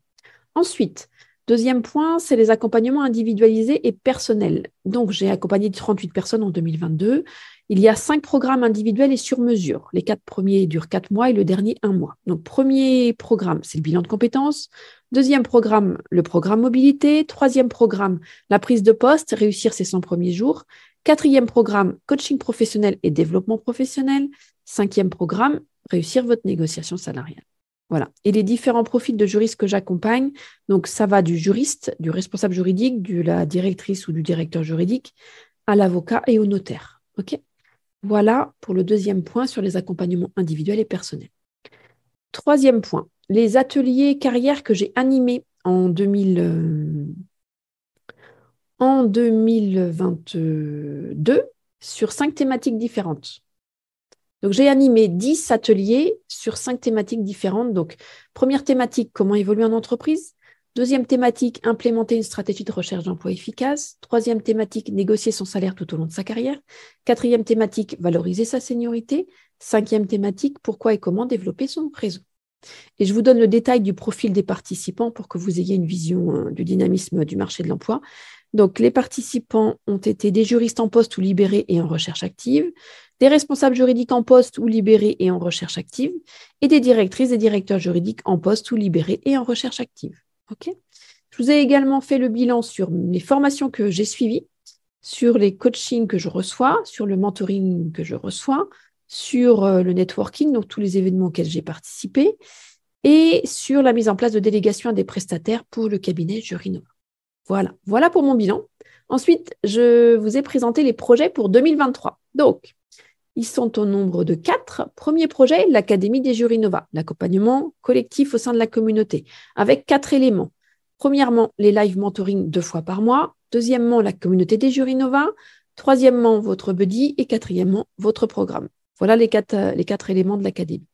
Ensuite, deuxième point, c'est les accompagnements individualisés et personnels. Donc, j'ai accompagné 38 personnes en 2022. Il y a 5 programmes individuels et sur mesure. Les 4 premiers durent 4 mois et le dernier 1 mois. Donc, premier programme, c'est le bilan de compétences. Deuxième programme, le programme mobilité. Troisième programme, la prise de poste, réussir ses 100 premiers jours. Quatrième programme, coaching professionnel et développement professionnel. Cinquième programme, réussir votre négociation salariale. Voilà. Et les différents profils de juristes que j'accompagne, donc ça va du juriste, du responsable juridique, de la directrice ou du directeur juridique, à l'avocat et au notaire. OK ? Voilà pour le deuxième point sur les accompagnements individuels et personnels. Troisième point, les ateliers carrière que j'ai animés en 2022 sur 5 thématiques différentes. Donc, j'ai animé 10 ateliers sur 5 thématiques différentes. Donc, première thématique, comment évoluer en entreprise. Deuxième thématique, implémenter une stratégie de recherche d'emploi efficace. Troisième thématique, négocier son salaire tout au long de sa carrière. Quatrième thématique, valoriser sa seniorité. Cinquième thématique, pourquoi et comment développer son réseau. Et je vous donne le détail du profil des participants pour que vous ayez une vision du dynamisme du marché de l'emploi. Donc, les participants ont été des juristes en poste ou libérés et en recherche active, des responsables juridiques en poste ou libérés et en recherche active, et des directrices et directeurs juridiques en poste ou libérés et en recherche active. Okay ? Je vous ai également fait le bilan sur les formations que j'ai suivies, sur les coachings que je reçois, sur le mentoring que je reçois, sur le networking, donc tous les événements auxquels j'ai participé, et sur la mise en place de délégations à des prestataires pour le cabinet Jurys Nova. Voilà pour mon bilan. Ensuite, je vous ai présenté les projets pour 2023. Donc, ils sont au nombre de 4. Premier projet, l'Académie des Jurys Nova, l'accompagnement collectif au sein de la communauté, avec 4 éléments. Premièrement, les live mentoring 2 fois par mois. Deuxièmement, la communauté des Jurys Nova. Troisièmement, votre buddy. Et quatrièmement, votre programme. Voilà les quatre éléments de l'académie.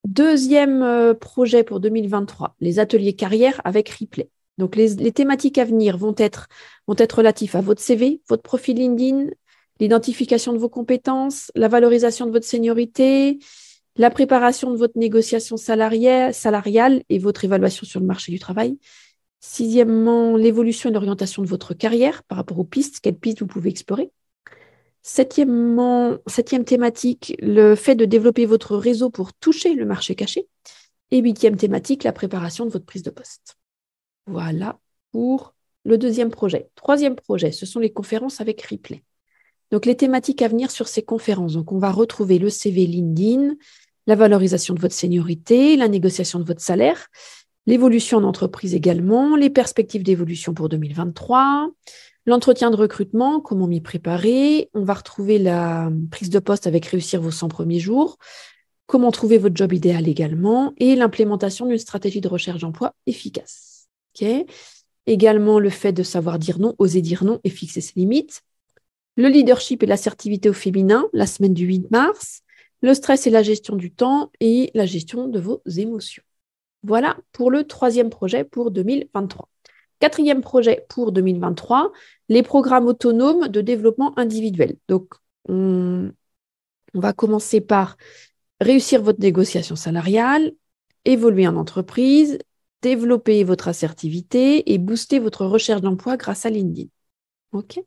Deuxième projet pour 2023, les ateliers carrière avec Replay. Donc, les thématiques à venir vont être relatifs à votre CV, votre profil LinkedIn, l'identification de vos compétences, la valorisation de votre seniorité, la préparation de votre négociation salariale et votre évaluation sur le marché du travail. Sixièmement, l'évolution et l'orientation de votre carrière par rapport aux pistes, quelles pistes vous pouvez explorer. Septième thématique, le fait de développer votre réseau pour toucher le marché caché. Et huitième thématique, la préparation de votre prise de poste. Voilà pour le deuxième projet. Troisième projet, ce sont les conférences avec Replay. Donc, les thématiques à venir sur ces conférences. Donc, on va retrouver le CV LinkedIn, la valorisation de votre seniorité, la négociation de votre salaire, l'évolution en entreprise également, les perspectives d'évolution pour 2023, l'entretien de recrutement, comment m'y préparer. On va retrouver la prise de poste avec réussir vos 100 premiers jours, comment trouver votre job idéal également et l'implémentation d'une stratégie de recherche d'emploi efficace. Okay. Également, le fait de savoir dire non, oser dire non et fixer ses limites. Le leadership et l'assertivité au féminin, la semaine du 8 mars. Le stress et la gestion du temps et la gestion de vos émotions. Voilà pour le troisième projet pour 2023. Quatrième projet pour 2023, les programmes autonomes de développement individuel. Donc, on va commencer par réussir votre négociation salariale, évoluer en entreprise, développer votre assertivité et booster votre recherche d'emploi grâce à LinkedIn. OK ?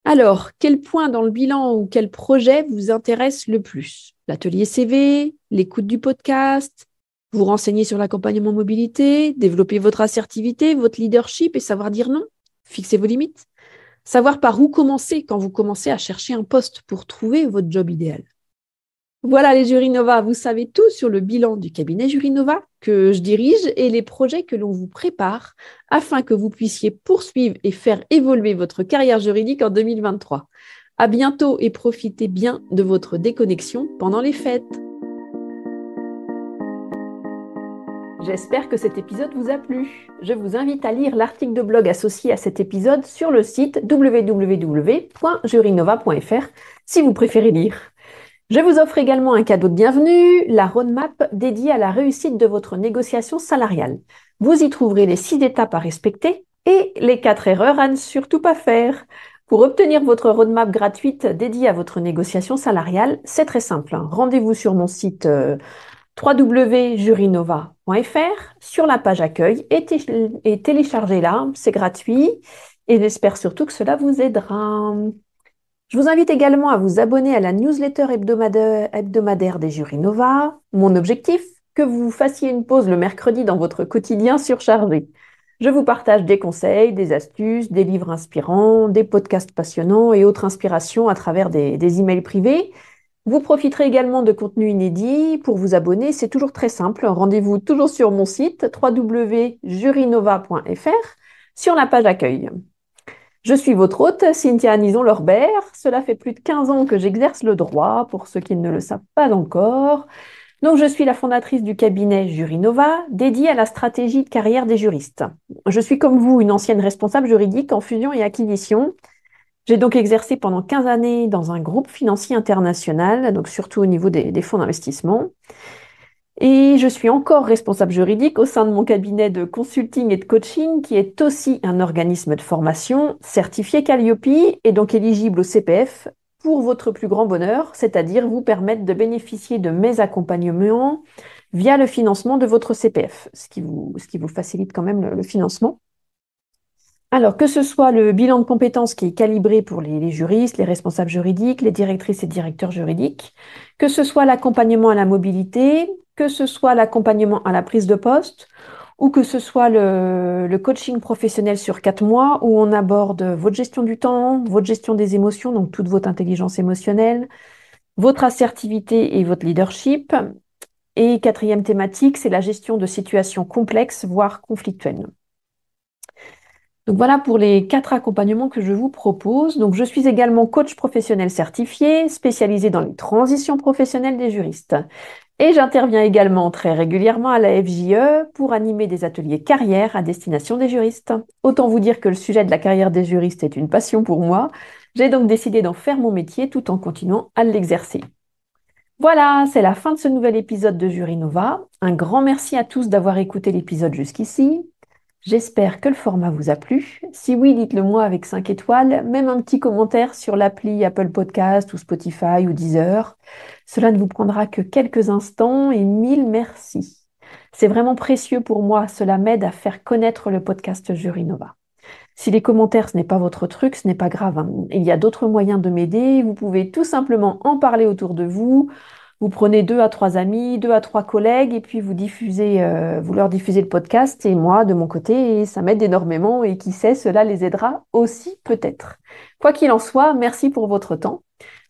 Alors, quel point dans le bilan ou quel projet vous intéresse le plus? L'atelier CV, l'écoute du podcast, vous renseigner sur l'accompagnement mobilité, développer votre assertivité, votre leadership et savoir dire non, fixer vos limites, savoir par où commencer quand vous commencez à chercher un poste pour trouver votre job idéal. Voilà les Jurinova, vous savez tout sur le bilan du cabinet Jurinova que je dirige et les projets que l'on vous prépare afin que vous puissiez poursuivre et faire évoluer votre carrière juridique en 2023. À bientôt et profitez bien de votre déconnexion pendant les fêtes. J'espère que cet épisode vous a plu. Je vous invite à lire l'article de blog associé à cet épisode sur le site www.jurinova.fr si vous préférez lire. Je vous offre également un cadeau de bienvenue, la roadmap dédiée à la réussite de votre négociation salariale. Vous y trouverez les 6 étapes à respecter et les 4 erreurs à ne surtout pas faire. Pour obtenir votre roadmap gratuite dédiée à votre négociation salariale, c'est très simple. Rendez-vous sur mon site www.jurinova.fr sur la page accueil et téléchargez-la, c'est gratuit et j'espère surtout que cela vous aidera. Je vous invite également à vous abonner à la newsletter hebdomadaire des Jurinova. Mon objectif, que vous fassiez une pause le mercredi dans votre quotidien surchargé. Je vous partage des conseils, des astuces, des livres inspirants, des podcasts passionnants et autres inspirations à travers des emails privés. Vous profiterez également de contenus inédits. Pour vous abonner, c'est toujours très simple. Rendez-vous toujours sur mon site www.jurinova.fr sur la page accueil. Je suis votre hôte, Cynthia Anison-Lorbert. Cela fait plus de 15 ans que j'exerce le droit, pour ceux qui ne le savent pas encore. Donc, je suis la fondatrice du cabinet Jurinova, dédié à la stratégie de carrière des juristes. Je suis comme vous une ancienne responsable juridique en fusion et acquisition. J'ai donc exercé pendant 15 années dans un groupe financier international, donc surtout au niveau des fonds d'investissement. Et je suis encore responsable juridique au sein de mon cabinet de consulting et de coaching, qui est aussi un organisme de formation certifié Calliope et donc éligible au CPF pour votre plus grand bonheur, c'est-à-dire vous permettre de bénéficier de mes accompagnements via le financement de votre CPF, ce qui vous facilite quand même le financement. Alors, que ce soit le bilan de compétences qui est calibré pour les juristes, les responsables juridiques, les directrices et directeurs juridiques, que ce soit l'accompagnement à la mobilité, que ce soit l'accompagnement à la prise de poste, ou que ce soit le coaching professionnel sur 4 mois, où on aborde votre gestion du temps, votre gestion des émotions, donc toute votre intelligence émotionnelle, votre assertivité et votre leadership. Et quatrième thématique, c'est la gestion de situations complexes, voire conflictuelles. Donc voilà pour les 4 accompagnements que je vous propose. Donc je suis également coach professionnel certifié, spécialisé dans les transitions professionnelles des juristes. Et j'interviens également très régulièrement à la FJE pour animer des ateliers carrière à destination des juristes. Autant vous dire que le sujet de la carrière des juristes est une passion pour moi. J'ai donc décidé d'en faire mon métier tout en continuant à l'exercer. Voilà, c'est la fin de ce nouvel épisode de Jury Nova. Un grand merci à tous d'avoir écouté l'épisode jusqu'ici. J'espère que le format vous a plu. Si oui, dites-le moi avec 5 étoiles, même un petit commentaire sur l'appli Apple Podcast ou Spotify ou Deezer. Cela ne vous prendra que quelques instants et mille merci. C'est vraiment précieux pour moi, cela m'aide à faire connaître le podcast Jury Nova. Si les commentaires, ce n'est pas votre truc, ce n'est pas grave, hein. Il y a d'autres moyens de m'aider. Vous pouvez tout simplement en parler autour de vous. Vous prenez 2 à 3 amis, 2 à 3 collègues et puis vous leur diffusez le podcast. Et moi, de mon côté, ça m'aide énormément et qui sait, cela les aidera aussi peut-être. Quoi qu'il en soit, merci pour votre temps.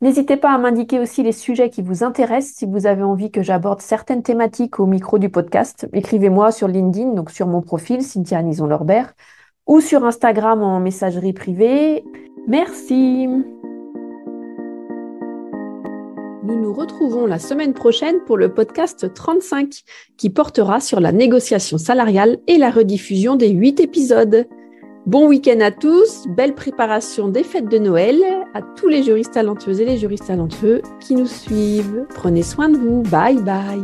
N'hésitez pas à m'indiquer aussi les sujets qui vous intéressent si vous avez envie que j'aborde certaines thématiques au micro du podcast. Écrivez-moi sur LinkedIn, donc sur mon profil, Cynthia Nison-Lorbert, ou sur Instagram en messagerie privée. Merci. Nous nous retrouvons la semaine prochaine pour le podcast 35 qui portera sur la négociation salariale et la rediffusion des 8 épisodes. Bon week-end à tous, belle préparation des fêtes de Noël à tous les juristes talentueuses et les juristes talentueux qui nous suivent. Prenez soin de vous, bye bye.